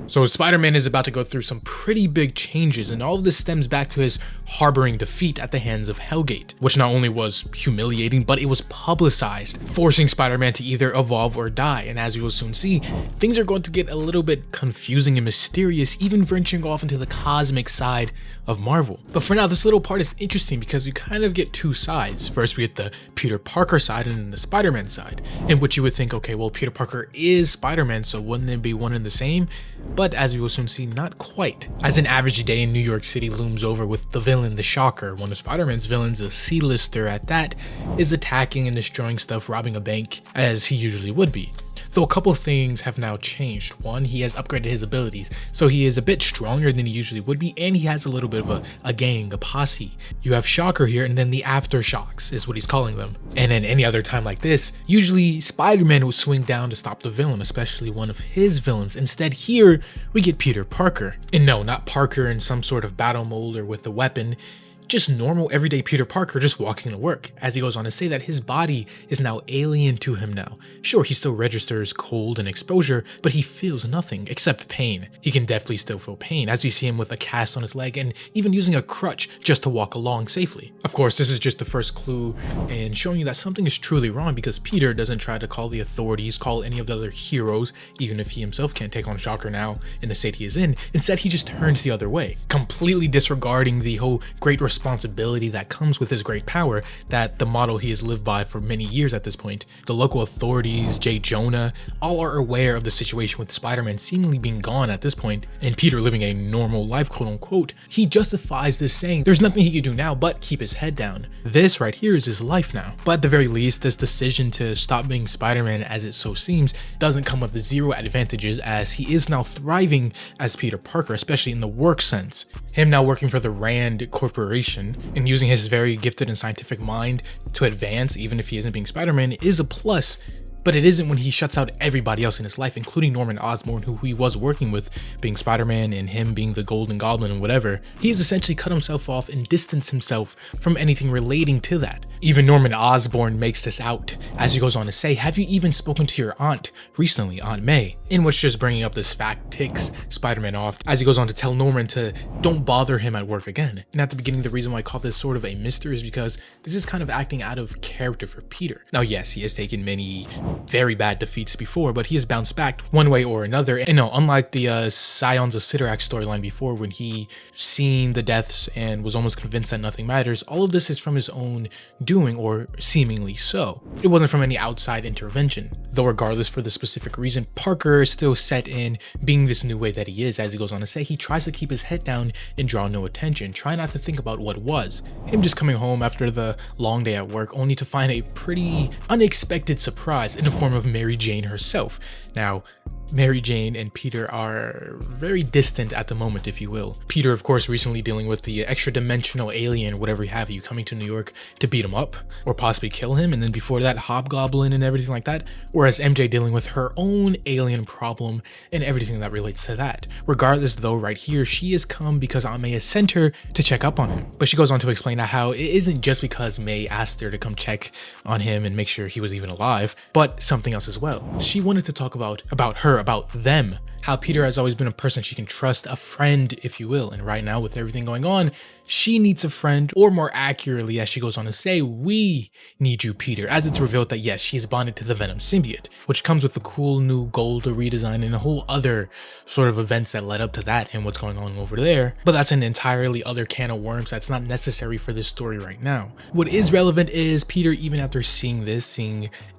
So Spider-Man is about to go through some pretty big changes, and all of this stems back to his harboring defeat at the hands of Hellgate, which not only was humiliating, but it was publicized, forcing Spider-Man to either evolve or die. And as we will soon see, things are going to get a little bit confusing and mysterious, even venturing off into the cosmic side of Marvel. But for now, this little part is interesting because we kind of get two sides. First, we get the Peter Parker side and then the Spider-Man side, in which you would think, okay, well, Peter Parker is Spider-Man, so wouldn't it be one and the same? But as we will soon see, not quite. As an average day in New York City looms over with the villain, the Shocker, one of Spider-Man's villains, a C-lister at that, is attacking and destroying stuff, robbing a bank, as he usually would be. Though a couple of things have now changed. One, he has upgraded his abilities, so he is a bit stronger than he usually would be, and he has a little bit of a gang, a posse. You have Shocker here, and then the Aftershocks is what he's calling them. And in any other time like this, usually Spider-Man would swing down to stop the villain, especially one of his villains. Instead here, we get Peter Parker. And no, not Parker in some sort of battle mode or with a weapon, just normal everyday Peter Parker just walking to work, as he goes on to say that his body is now alien to him now. Sure, he still registers cold and exposure, but he feels nothing except pain. He can definitely still feel pain, as we see him with a cast on his leg and even using a crutch just to walk along safely. Of course, this is just the first clue in showing you that something is truly wrong, because Peter doesn't try to call the authorities, call any of the other heroes, even if he himself can't take on Shocker now in the state he is in. Instead, he just turns the other way, completely disregarding the whole great responsibility that comes with his great power, that the model he has lived by for many years at this point. The local authorities, J. Jonah, all are aware of the situation with Spider-Man seemingly being gone at this point, and Peter living a normal life, quote unquote. He justifies this, saying there's nothing he can do now but keep his head down. This right here is his life now. But at the very least, this decision to stop being Spider-Man, as it so seems, doesn't come with zero advantages, as he is now thriving as Peter Parker, especially in the work sense. Him now working for the Rand Corporation and using his very gifted and scientific mind to advance, even if he isn't being Spider-Man, is a plus. But it isn't when he shuts out everybody else in his life, including Norman Osborn, who he was working with, being Spider-Man and him being the Golden Goblin and whatever. He has essentially cut himself off and distanced himself from anything relating to that. Even Norman Osborn makes this out, as he goes on to say, "Have you even spoken to your aunt recently, Aunt May?" In which just bringing up this fact ticks Spider-Man off, as he goes on to tell Norman to don't bother him at work again. And at the beginning, the reason why I call this sort of a mystery is because this is kind of acting out of character for Peter. Now yes, he has taken many very bad defeats before, but he has bounced back one way or another. And no, unlike the Scions of Sidorak storyline before, when he seen the deaths and was almost convinced that nothing matters, all of this is from his own doing, or seemingly so. It wasn't from any outside intervention. Though regardless for the specific reason, Parker is still set in being this new way that he is. As he goes on to say, he tries to keep his head down and draw no attention, try not to think about what was. Him just coming home after the long day at work, only to find a pretty unexpected surprise in the form of Mary Jane herself. Now, Mary Jane and Peter are very distant at the moment, if you will. Peter, of course, recently dealing with the extra-dimensional alien, whatever have you, coming to New York to beat him up or possibly kill him, and then before that, Hobgoblin and everything like that. Whereas MJ dealing with her own alien problem and everything that relates to that. Regardless, though, right here, she has come because Aunt May has sent her to check up on him. But she goes on to explain how it isn't just because May asked her to come check on him and make sure he was even alive, but something else as well. She wanted to talk about them, how Peter has always been a person she can trust, a friend, if you will. And right now, with everything going on, she needs a friend, or more accurately, as she goes on to say, we need you, Peter, as it's revealed that yes, she is bonded to the Venom symbiote, which comes with a cool new gold redesign and a whole other sort of events that led up to that and what's going on over there. But that's an entirely other can of worms that's not necessary for this story right now. What is relevant is Peter, even after seeing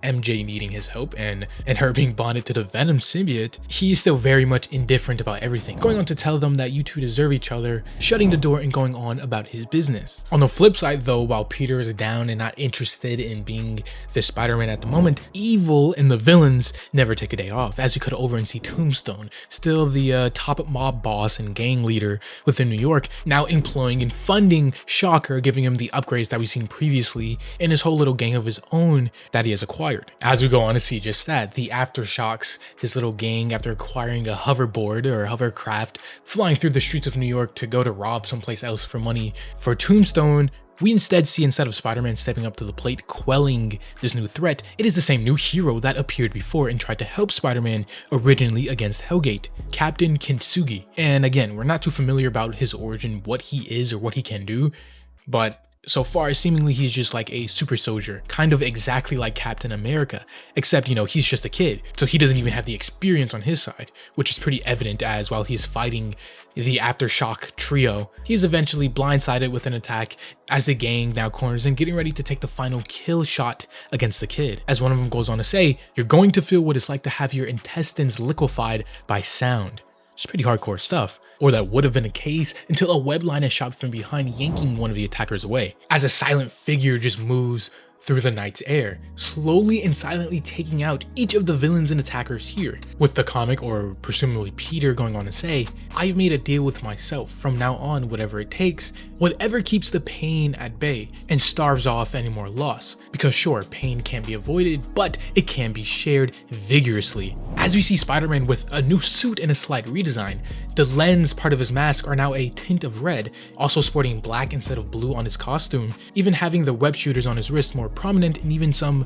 MJ needing his help and her being bonded to the Venom symbiote, he's still very much indifferent about everything, going on to tell them that you two deserve each other, shutting the door and going on about his business. On the flip side though, while Peter is down and not interested in being the Spider-Man at the moment, Evil and the villains never take a day off, as we could over and see Tombstone, still the top mob boss and gang leader within New York, now employing and funding Shocker, giving him the upgrades that we've seen previously, and his whole little gang of his own that he has acquired. As we go on to see just that, the Aftershocks, his little gang, after acquiring a hoverboard or hovercraft, flying through the streets of New York to go to rob someplace else for money for Tombstone, We instead see, instead of Spider-Man stepping up to the plate, quelling this new threat, it is the same new hero that appeared before and tried to help Spider-Man originally against Hellgate, Captain Kintsugi. And again, we're not too familiar about his origin, what he is or what he can do, but so far, seemingly he's just like a super soldier, kind of exactly like Captain America, except, you know, he's just a kid, so he doesn't even have the experience on his side, which is pretty evident as while he's fighting the Aftershock trio, he's eventually blindsided with an attack as the gang now corners and getting ready to take the final kill shot against the kid. As one of them goes on to say, "You're going to feel what it's like to have your intestines liquefied by sound." It's pretty hardcore stuff. Or that would have been the case until a web line is shot from behind, yanking one of the attackers away, as a silent figure just moves through the night's air, slowly and silently taking out each of the villains and attackers here. With the comic, or presumably Peter, going on to say, "I've made a deal with myself. From now on, whatever it takes, whatever keeps the pain at bay and starves off any more loss. Because sure, pain can't be avoided, but it can be shared vigorously." As we see Spider-Man with a new suit and a slight redesign, the lens part of his mask are now a tint of red, also sporting black instead of blue on his costume, even having the web shooters on his wrist more prominent, and even some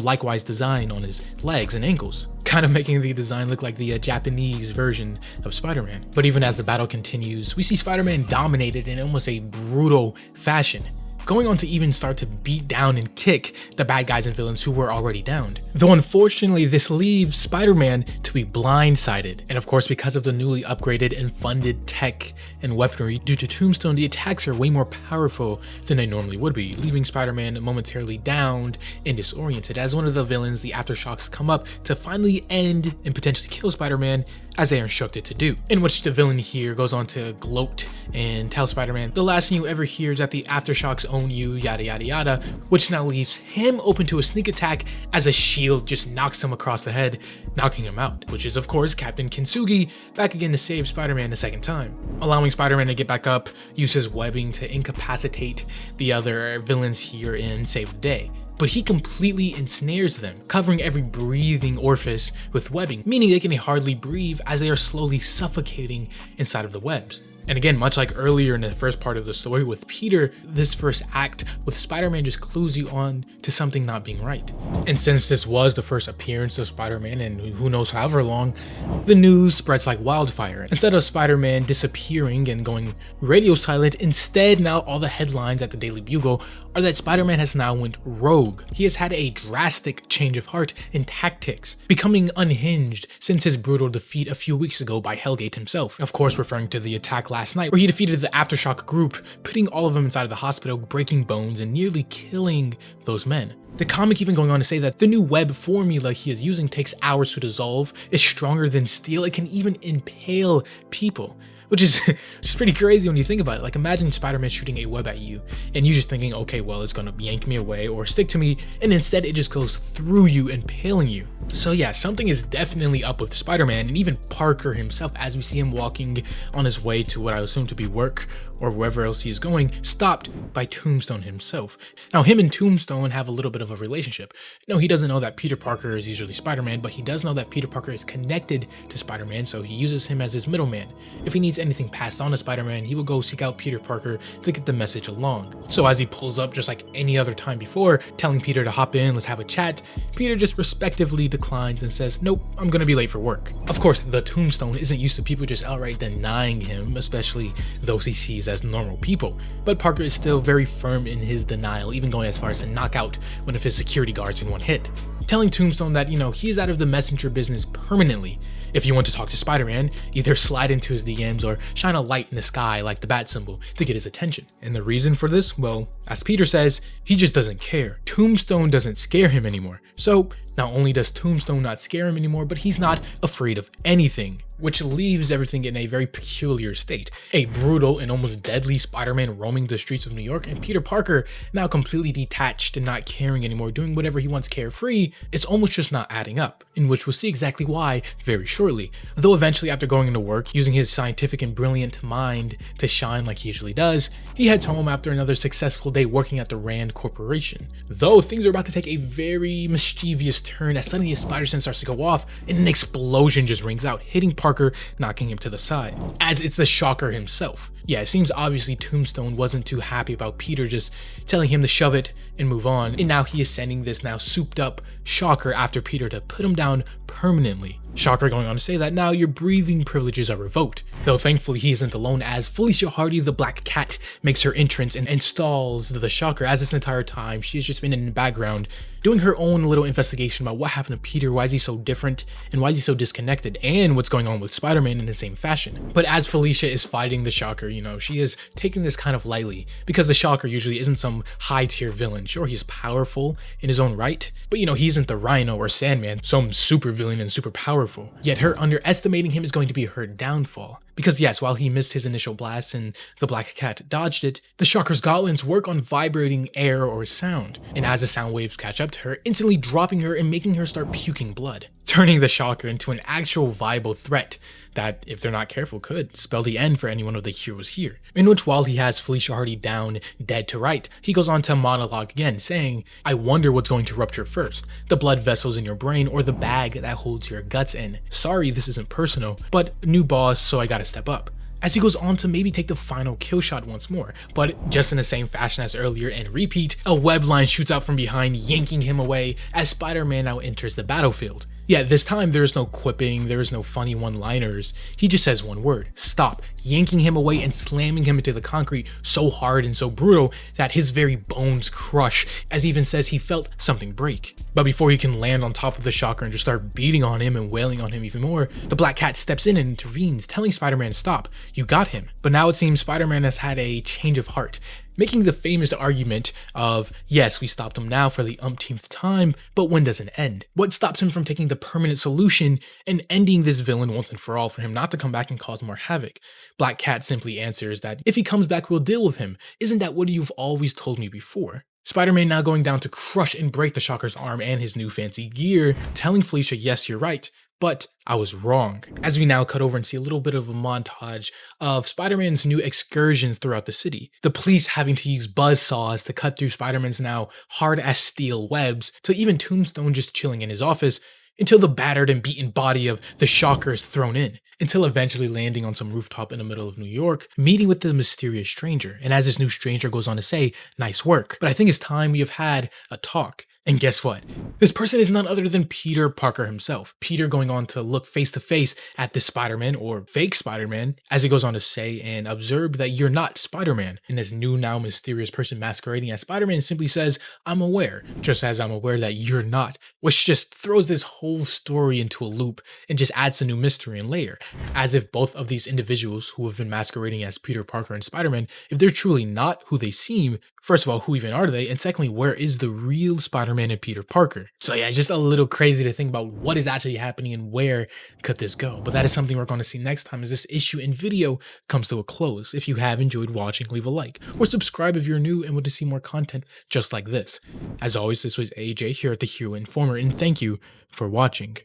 likewise design on his legs and ankles, kind of making the design look like the Japanese version of Spider-Man. But even as the battle continues, we see Spider-Man dominated in almost a brutal fashion, going on to even start to beat down and kick the bad guys and villains who were already downed. Though unfortunately, this leaves Spider-Man to be blindsided. And of course, because of the newly upgraded and funded tech and weaponry due to Tombstone, the attacks are way more powerful than they normally would be, leaving Spider-Man momentarily downed and disoriented as one of the villains, the Aftershocks, come up to finally end and potentially kill Spider-Man as they are instructed to do. In which the villain here goes on to gloat and tell Spider-Man, "The last thing you ever hear is that the Aftershocks own you, yada yada yada," which now leaves him open to a sneak attack as a shield just knocks him across the head, knocking him out, which is of course Captain Kintsugi back again to save Spider-Man a second time, allowing Spider-Man to get back up, use his webbing to incapacitate the other villains here and save the day. But he completely ensnares them, covering every breathing orifice with webbing, meaning they can hardly breathe as they are slowly suffocating inside of the webs. And again, much like earlier in the first part of the story with Peter, this first act with Spider-Man just clues you on to something not being right. And since this was the first appearance of Spider-Man in who knows however long, the news spreads like wildfire. Instead of Spider-Man disappearing and going radio silent, instead now all the headlines at the Daily Bugle are that Spider-Man has now went rogue. He has had a drastic change of heart and tactics, becoming unhinged since his brutal defeat a few weeks ago by Hellgate himself. Of course, referring to the attack last night where he defeated the Aftershock group, putting all of them inside of the hospital, breaking bones and nearly killing those men. The comic even going on to say that the new web formula he is using takes hours to dissolve, is stronger than steel, it can even impale people. Which is just pretty crazy when you think about it. Like, imagine Spider-Man shooting a web at you and you just thinking, okay, well, it's gonna yank me away or stick to me, and instead it just goes through you, impaling you. So yeah, something is definitely up with Spider-Man, and even Parker himself, as we see him walking on his way to what I assume to be work or wherever else he is going, stopped by Tombstone himself. Now, him and Tombstone have a little bit of a relationship. No, he doesn't know that Peter Parker is usually Spider-Man, but he does know that Peter Parker is connected to Spider-Man, so he uses him as his middleman. If he needs anything passed on to Spider-Man, he will go seek out Peter Parker to get the message along. So as he pulls up just like any other time before, telling Peter to hop in, let's have a chat, Peter just respectively declines and says, nope, I'm gonna be late for work. Of course, the Tombstone isn't used to people just outright denying him, especially those he sees as normal people. But Parker is still very firm in his denial, even going as far as to knock out one of his security guards in one hit, telling Tombstone that, he is out of the messenger business permanently. If you want to talk to Spider-Man, either slide into his DMs or shine a light in the sky like the bat symbol to get his attention. And the reason for this? Well, as Peter says, he just doesn't care. Tombstone doesn't scare him anymore. So not only does Tombstone not scare him anymore, but he's not afraid of anything, which leaves everything in a very peculiar state. A brutal and almost deadly Spider-Man roaming the streets of New York, and Peter Parker now completely detached and not caring anymore, doing whatever he wants carefree. It's almost just not adding up, in which we'll see exactly why very shortly. Though eventually, after going into work, using his scientific and brilliant mind to shine like he usually does, he heads home after another successful day working at the Rand Corporation. Though things are about to take a very mischievous turn as suddenly his spider sense starts to go off and an explosion just rings out, hitting Parker, knocking him to the side, as it's the Shocker himself. Yeah, it seems obviously Tombstone wasn't too happy about Peter just telling him to shove it and move on, and now he is sending this now souped up Shocker after Peter to put him down permanently. Shocker going on to say that now your breathing privileges are revoked. Though thankfully he isn't alone, as Felicia Hardy the Black Cat makes her entrance and installs the Shocker, as this entire time she's just been in the background doing her own little investigation about what happened to Peter, why is he so different, and why is he so disconnected, and what's going on with Spider-Man in the same fashion. But as Felicia is fighting the Shocker, you know, she is taking this kind of lightly, because the Shocker usually isn't some high-tier villain. Sure, he's powerful in his own right, but you know, he isn't the Rhino or Sandman, some super villain and super powerful. Yet her underestimating him is going to be her downfall. Because yes, while he missed his initial blast and the Black Cat dodged it, the Shocker's gauntlets work on vibrating air or sound, and as the sound waves catch up to her, instantly dropping her and making her start puking blood, turning the Shocker into an actual viable threat that, if they're not careful, could spell the end for any one of the heroes here. In which, while he has Felicia Hardy down, dead to right, he goes on to monologue again, saying, "I wonder what's going to rupture first, the blood vessels in your brain or the bag that holds your guts in. Sorry, this isn't personal, but new boss, so I gotta step up." As he goes on to maybe take the final kill shot once more, but just in the same fashion as earlier and repeat, a web line shoots out from behind, yanking him away as Spider-Man now enters the battlefield. Yeah, this time there is no quipping, there is no funny one-liners. He just says one word, stop, yanking him away and slamming him into the concrete so hard and so brutal that his very bones crush, as he even says he felt something break. But before he can land on top of the Shocker and just start beating on him and wailing on him even more, the Black Cat steps in and intervenes, telling Spider-Man, stop, you got him. But now it seems Spider-Man has had a change of heart, making the famous argument of, yes, we stopped him now for the umpteenth time, but when does it end? What stops him from taking the permanent solution and ending this villain once and for all for him not to come back and cause more havoc? Black Cat simply answers that if he comes back, we'll deal with him. Isn't that what you've always told me before? Spider-Man now going down to crush and break the Shocker's arm and his new fancy gear, telling Felicia, yes, you're right, but I was wrong. As we now cut over and see a little bit of a montage of Spider-Man's new excursions throughout the city. The police having to use buzzsaws to cut through Spider-Man's now hard as steel webs, to even Tombstone just chilling in his office, until the battered and beaten body of the Shocker is thrown in, until eventually landing on some rooftop in the middle of New York, meeting with the mysterious stranger. And as this new stranger goes on to say, nice work, but I think it's time we have had a talk. And guess what? This person is none other than Peter Parker himself. Peter going on to look face to face at the Spider-Man, or fake Spider-Man, as he goes on to say and observe that you're not Spider-Man. And this new now mysterious person masquerading as Spider-Man simply says, I'm aware, just as I'm aware that you're not, which just throws this whole story into a loop and just adds a new mystery and layer, as if both of these individuals who have been masquerading as Peter Parker and Spider-Man, if they're truly not who they seem, first of all, who even are they? And secondly, where is the real Spider-Man and Peter Parker? So yeah, just a little crazy to think about what is actually happening and where could this go. But that is something we're going to see next time as this issue and video comes to a close. If you have enjoyed watching, leave a like or subscribe if you're new and want to see more content just like this. As always, this was AJ here at The Hero Informer, and thank you for watching.